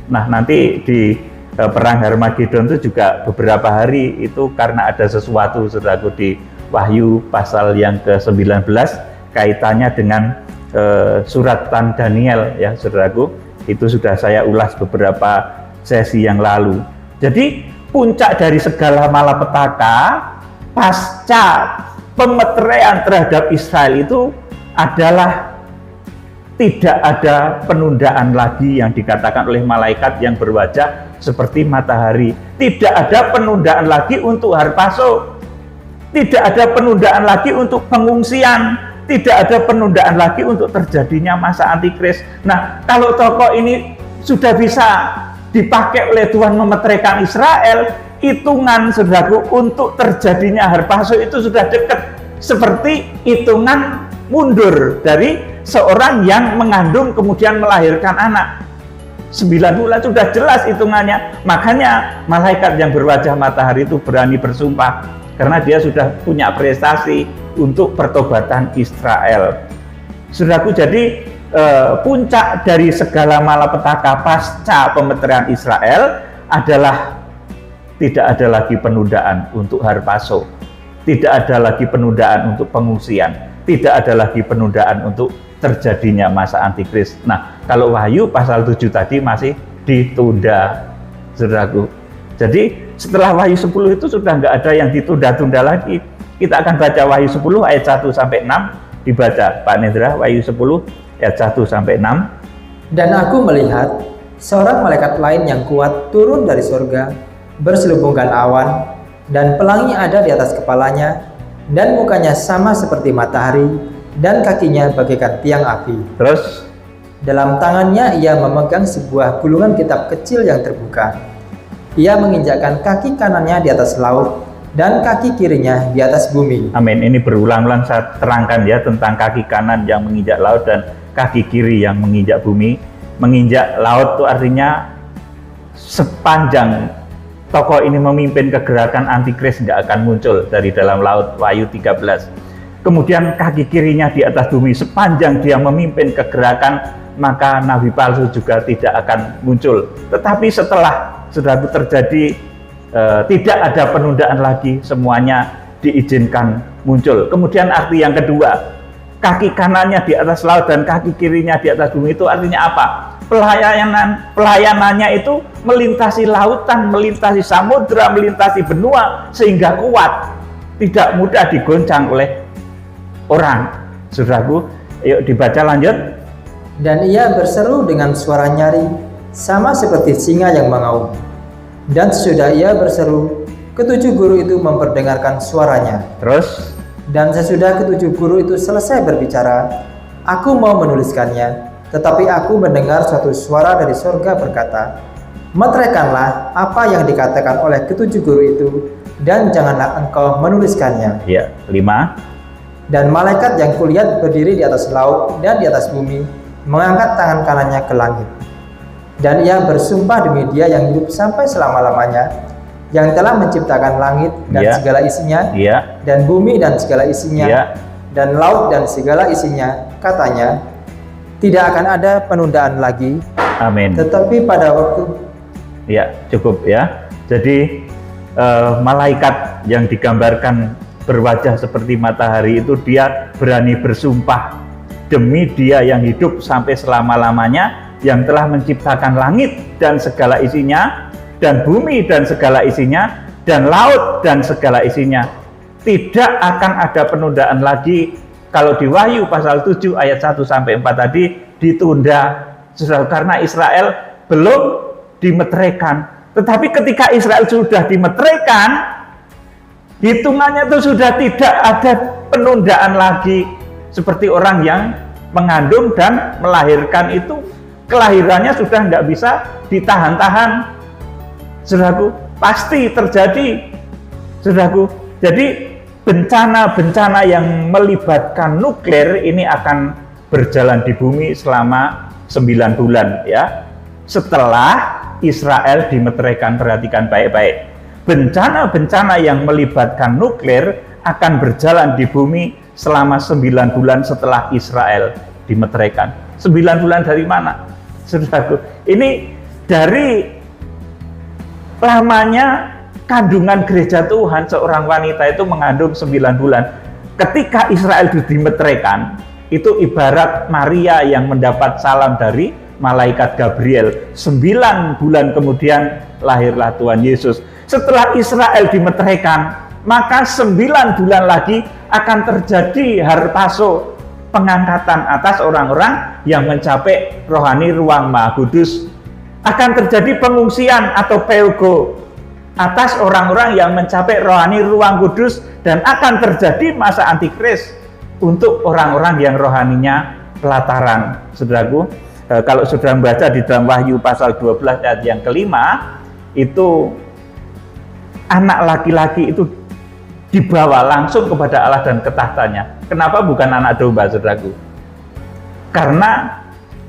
Nah, nanti di perang Harmagedon itu juga beberapa hari itu karena ada sesuatu, saudaraku, di Wahyu pasal yang ke-19 kaitannya dengan suratan Daniel ya, saudaraku. Itu sudah saya ulas beberapa sesi yang lalu. Jadi puncak dari segala malapetaka pasca pemeteraian terhadap Israel itu adalah tidak ada penundaan lagi yang dikatakan oleh malaikat yang berwajah seperti matahari. Tidak ada penundaan lagi untuk harpaso. Tidak ada penundaan lagi untuk pengungsian. Tidak ada penundaan lagi untuk terjadinya masa antikris. Nah, kalau tokoh ini sudah bisa dipakai oleh Tuhan memeteraikan Israel, hitungan saudaraku untuk terjadinya harpazo itu sudah dekat, seperti hitungan mundur dari seorang yang mengandung kemudian melahirkan anak. 9 bulan sudah jelas hitungannya. Makanya malaikat yang berwajah matahari itu berani bersumpah karena dia sudah punya prestasi untuk pertobatan Israel. Saudaraku, jadi puncak dari segala malapetaka pasca pemeterian Israel adalah tidak ada lagi penundaan untuk harpazo, tidak ada lagi penundaan untuk pengungsian, tidak ada lagi penundaan untuk terjadinya masa antikris. Nah, kalau Wahyu pasal 7 tadi masih ditunda, saudaraku. Jadi setelah Wahyu 10 itu sudah nggak ada yang ditunda-tunda lagi. Kita akan baca Wahyu 10 ayat 1 sampai 6, dibaca Pak Nendra, Wahyu 10 ayat 1 sampai 6. Dan aku melihat seorang malaikat lain yang kuat turun dari surga, berselubungkan awan, dan pelangi ada di atas kepalanya, dan mukanya sama seperti matahari, dan kakinya bagaikan tiang api. Terus dalam tangannya ia memegang sebuah gulungan kitab kecil yang terbuka. Ia menginjakkan kaki kanannya di atas laut dan kaki kirinya di atas bumi. Amin. Ini berulang-ulang saya terangkan ya tentang kaki kanan yang menginjak laut dan kaki kiri yang menginjak bumi. Menginjak laut itu artinya sepanjang tokoh ini memimpin kegerakan antikris nggak akan muncul dari dalam laut, Wahyu 13. Kemudian kaki kirinya di atas bumi, sepanjang dia memimpin kegerakan maka nabi palsu juga tidak akan muncul. Tetapi setelah sudah terjadi tidak ada penundaan lagi, semuanya diizinkan muncul. Kemudian arti yang kedua, kaki kanannya di atas laut dan kaki kirinya di atas bumi itu artinya apa? Pelayanannya itu melintasi lautan, melintasi samudra, melintasi benua sehingga kuat, tidak mudah digoncang oleh orang. Saudaraku, yuk dibaca lanjut. Dan ia berseru dengan suara nyaring, sama seperti singa yang mengaum. Dan sesudah ia berseru, ketujuh guru itu memperdengarkan suaranya. Terus, dan sesudah ketujuh guru itu selesai berbicara, aku mau menuliskannya, tetapi aku mendengar suatu suara dari surga berkata, meteraikanlah apa yang dikatakan oleh ketujuh guru itu, dan janganlah engkau menuliskannya. Ya, 5. Dan malaikat yang kulihat berdiri di atas laut dan di atas bumi, mengangkat tangan kanannya ke langit. Dan ia bersumpah demi Dia yang hidup sampai selama-lamanya, yang telah menciptakan langit dan segala isinya, dan bumi dan segala isinya, dan laut dan segala isinya, katanya, tidak akan ada penundaan lagi. Amin. Tetapi pada waktu... Ya, cukup ya. Jadi malaikat yang digambarkan berwajah seperti matahari itu dia berani bersumpah demi Dia yang hidup sampai selama-lamanya, yang telah menciptakan langit dan segala isinya, dan bumi dan segala isinya, dan laut dan segala isinya. Tidak akan ada penundaan lagi. Kalau di Wahyu pasal 7 ayat 1 sampai 4 tadi ditunda, saudara, karena Israel belum dimeteraikan. Tetapi ketika Israel sudah dimeteraikan, hitungannya itu sudah tidak ada penundaan lagi. Seperti orang yang mengandung dan melahirkan itu, kelahirannya sudah nggak bisa ditahan-tahan. Saudaraku, pasti terjadi. Saudaraku, jadi bencana-bencana yang melibatkan nuklir ini akan berjalan di bumi selama 9 bulan ya. Setelah Israel dimeteraikan, perhatikan baik-baik. Bencana-bencana yang melibatkan nuklir akan berjalan di bumi selama 9 bulan setelah Israel dimeteraikan. 9 bulan dari mana? Saudaraku, ini dari lamanya kandungan gereja Tuhan. Seorang wanita itu mengandung 9 bulan. Ketika Israel dimeteraikan, itu ibarat Maria yang mendapat salam dari malaikat Gabriel. 9 bulan kemudian lahirlah Tuhan Yesus. Setelah Israel dimeteraikan, maka 9 bulan lagi akan terjadi harpazo, pengangkatan atas orang-orang yang mencapai rohani ruang Maha Kudus. Akan terjadi pengungsian atau peugo atas orang-orang yang mencapai rohani ruang kudus, dan akan terjadi masa antikris untuk orang-orang yang rohaninya pelataran. Saudaraku, kalau sudah membaca di dalam Wahyu pasal 12 ayat yang kelima, itu anak laki-laki itu dibawa langsung kepada Allah dan ke tahtanya. Kenapa bukan anak domba, saudaraku? Karena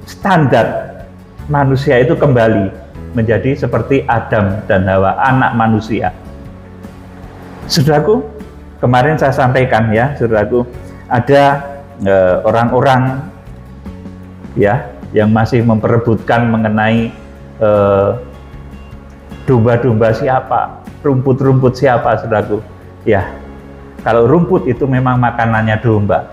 standar manusia itu kembali menjadi seperti Adam dan Hawa, anak manusia. Saudaraku, kemarin saya sampaikan ya, saudaraku, ada orang-orang ya yang masih memperebutkan mengenai domba-domba siapa, rumput-rumput siapa, saudaraku. Ya, kalau rumput itu memang makanannya domba,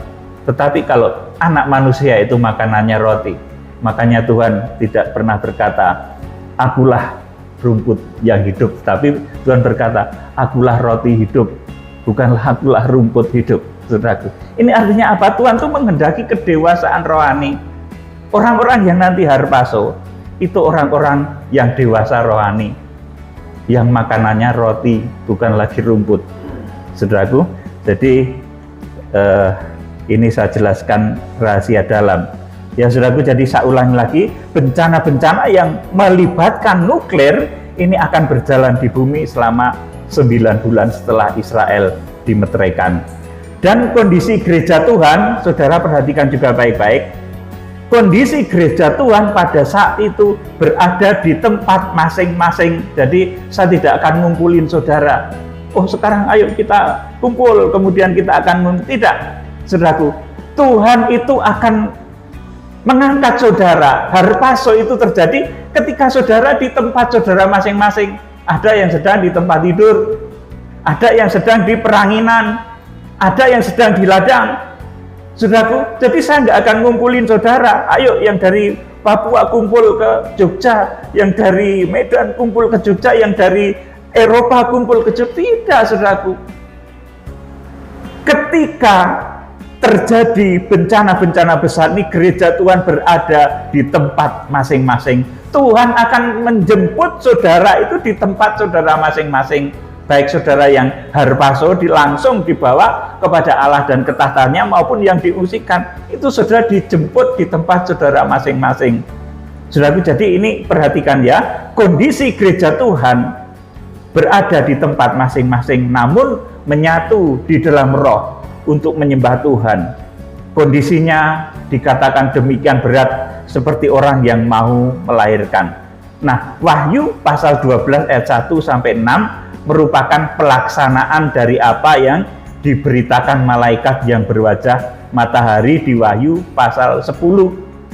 tetapi kalau anak manusia itu makanannya roti. Makanya Tuhan tidak pernah berkata, akulah rumput yang hidup, tapi Tuhan berkata, akulah roti hidup, bukanlah akulah rumput hidup, saudaraku. Ini artinya apa? Tuhan tuh menghendaki kedewasaan rohani. Orang-orang yang nanti harpaso, itu orang-orang yang dewasa rohani, yang makanannya roti, bukan lagi rumput, saudaraku. Jadi ini saya jelaskan rahasia dalam. Ya saudaraku, jadi saya ulangi lagi, bencana-bencana yang melibatkan nuklir ini akan berjalan di bumi selama 9 bulan setelah Israel dimeteraikan. Dan kondisi gereja Tuhan, saudara perhatikan juga baik-baik, kondisi gereja Tuhan pada saat itu berada di tempat masing-masing. Jadi saya tidak akan ngumpulin saudara, oh sekarang ayo kita kumpul, kemudian kita akan tidak, saudaraku. Tuhan itu akan mengangkat saudara. Harpaso itu terjadi ketika saudara di tempat saudara masing-masing. Ada yang sedang di tempat tidur, ada yang sedang di peranginan, ada yang sedang di ladang, saudaraku. Jadi saya nggak akan ngumpulin saudara, ayo yang dari Papua kumpul ke Jogja, yang dari Medan kumpul ke Jogja, yang dari Eropa kumpul ke Jogja. Tidak, saudaraku. Ketika terjadi bencana-bencana besar ini, gereja Tuhan berada di tempat masing-masing. Tuhan akan menjemput saudara itu di tempat saudara masing-masing. Baik saudara yang harpaso langsung dibawa kepada Allah dan ke tahtanya, maupun yang diungsikan, itu saudara dijemput di tempat saudara masing-masing. Saudaraku, jadi ini perhatikan ya, kondisi gereja Tuhan berada di tempat masing-masing, namun menyatu di dalam roh untuk menyembah Tuhan. Kondisinya dikatakan demikian berat seperti orang yang mau melahirkan. Nah, Wahyu pasal 12 ayat 1 sampai 6 merupakan pelaksanaan dari apa yang diberitakan malaikat yang berwajah matahari di Wahyu pasal 10,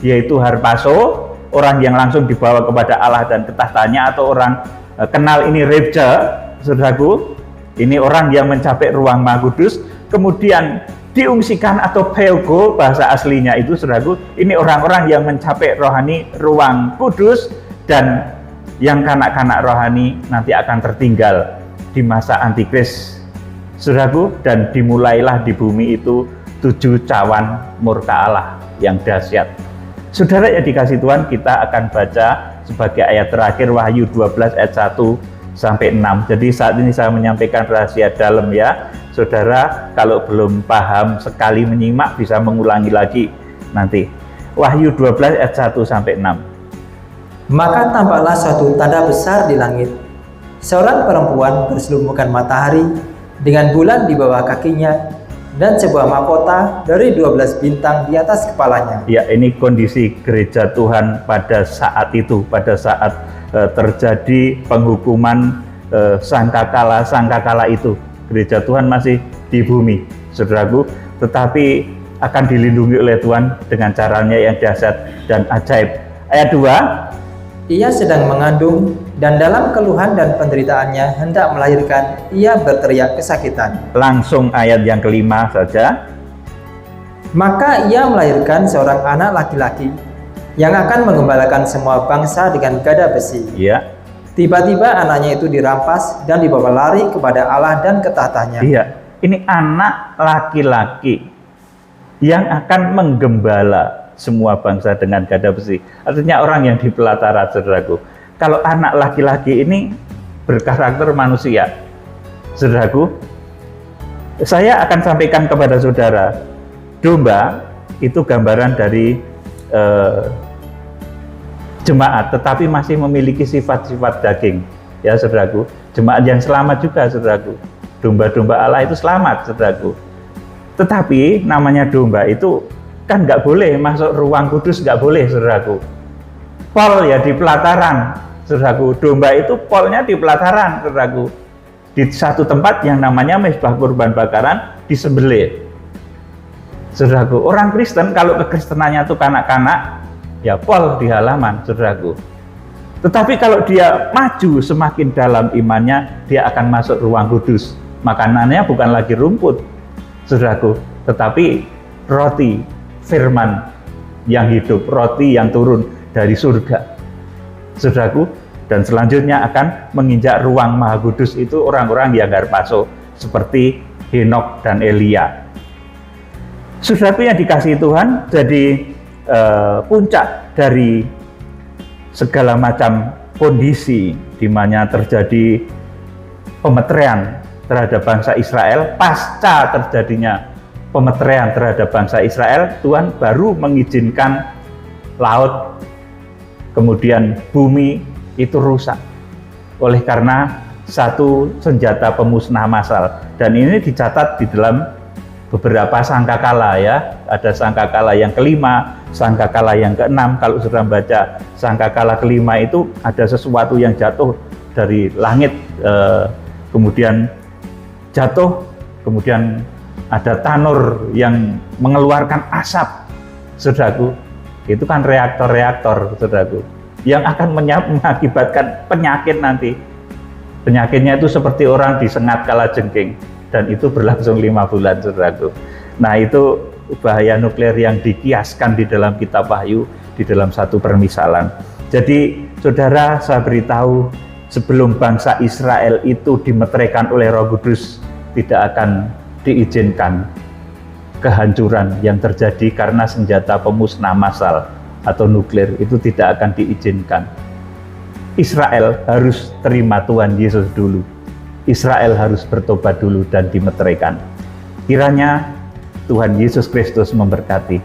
yaitu harpaso, orang yang langsung dibawa kepada Allah dan ke tahtanya, atau orang kenal ini rapture, saudaraku. Ini orang yang mencapai ruang Maha Kudus, kemudian diungsikan, atau peugo bahasa aslinya itu, saudaraku, ini orang-orang yang mencapai rohani ruang kudus, dan yang kanak-kanak rohani nanti akan tertinggal di masa antikris, saudaraku. Dan dimulailah di bumi itu 7 cawan murka Allah yang dahsyat. Saudara yang dikasih Tuhan, kita akan baca sebagai ayat terakhir Wahyu 12 ayat 1 sampai 6. Jadi saat ini saya menyampaikan rahasia dalam ya. Saudara kalau belum paham, sekali menyimak bisa mengulangi lagi nanti. Wahyu 12 ayat 1 sampai 6. Maka tampaklah suatu tanda besar di langit. Seorang perempuan berselumukan matahari dengan bulan di bawah kakinya, dan sebuah mahkota dari 12 bintang di atas kepalanya. Ya, ini kondisi gereja Tuhan pada saat itu, pada saat terjadi penghukuman sangkakala itu. Gereja Tuhan masih di bumi, saudaraku, tetapi akan dilindungi oleh Tuhan dengan caranya yang dahsyat dan ajaib. Ayat 2, ia sedang mengandung, dan dalam keluhan dan penderitaannya hendak melahirkan, ia berteriak kesakitan. Langsung ayat yang kelima saja. Maka ia melahirkan seorang anak laki-laki yang akan menggembalakan semua bangsa dengan gada besi. Iya. Tiba-tiba anaknya itu dirampas dan dibawa lari kepada Allah dan ke tahtanya. Iya, ini anak laki-laki yang akan menggembala semua bangsa dengan gada besi. Artinya orang yang dipelihara, saudaraku. Kalau anak laki-laki ini berkarakter manusia, saudaraku, saya akan sampaikan kepada saudara, domba itu gambaran dari jemaat, tetapi masih memiliki sifat-sifat daging. ya saudaraku. Jemaat yang selamat juga saudaraku. Domba-domba Allah itu selamat saudaraku. Tetapi namanya domba itu kan nggak boleh masuk ruang kudus, nggak boleh saudaraku. Pol ya di pelataran saudaraku. Domba itu polnya di pelataran saudaraku. Di satu tempat yang namanya mezbah kurban bakaran disembelih. Saudaraku, orang Kristen kalau kekristenannya itu kanak-kanak, ya pol di halaman saudaraku. Tetapi kalau dia maju semakin dalam imannya, dia akan masuk ruang kudus. Makanannya bukan lagi rumput saudaraku, tetapi roti firman yang hidup, roti yang turun dari surga saudaraku. Dan selanjutnya akan menginjak ruang maha kudus itu orang-orang yang harpaso seperti Henokh dan Elia. Saudaraku yang dikasihi Tuhan, jadi puncak dari segala macam kondisi di mana terjadi pemeterian terhadap bangsa Israel, pasca terjadinya pemeterian terhadap bangsa Israel, Tuhan baru mengizinkan laut, kemudian bumi itu rusak oleh karena satu senjata pemusnah massal. Dan ini dicatat di dalam beberapa sangkakala ya. Ada sangkakala yang kelima, sangkakala yang keenam. Kalau sudah membaca sangkakala kelima itu ada sesuatu yang jatuh dari langit, kemudian jatuh, kemudian ada tanur yang mengeluarkan asap saudaraku. Itu kan reaktor-reaktor saudaraku yang akan mengakibatkan penyakit nanti. Penyakitnya itu seperti orang disengat kalajengking, dan itu berlangsung 5 bulan saudaraku. Nah, itu bahaya nuklir yang dikiaskan di dalam kitab Wahyu, di dalam satu permisalan. Jadi saudara, saya beritahu, sebelum bangsa Israel itu dimeteraikan oleh Roh Kudus, tidak akan diizinkan kehancuran yang terjadi karena senjata pemusnah massal atau nuklir, itu tidak akan diizinkan. Israel harus terima Tuhan Yesus dulu. Israel harus bertobat dulu dan dimeteraikan. Kiranya Tuhan Yesus Kristus memberkati.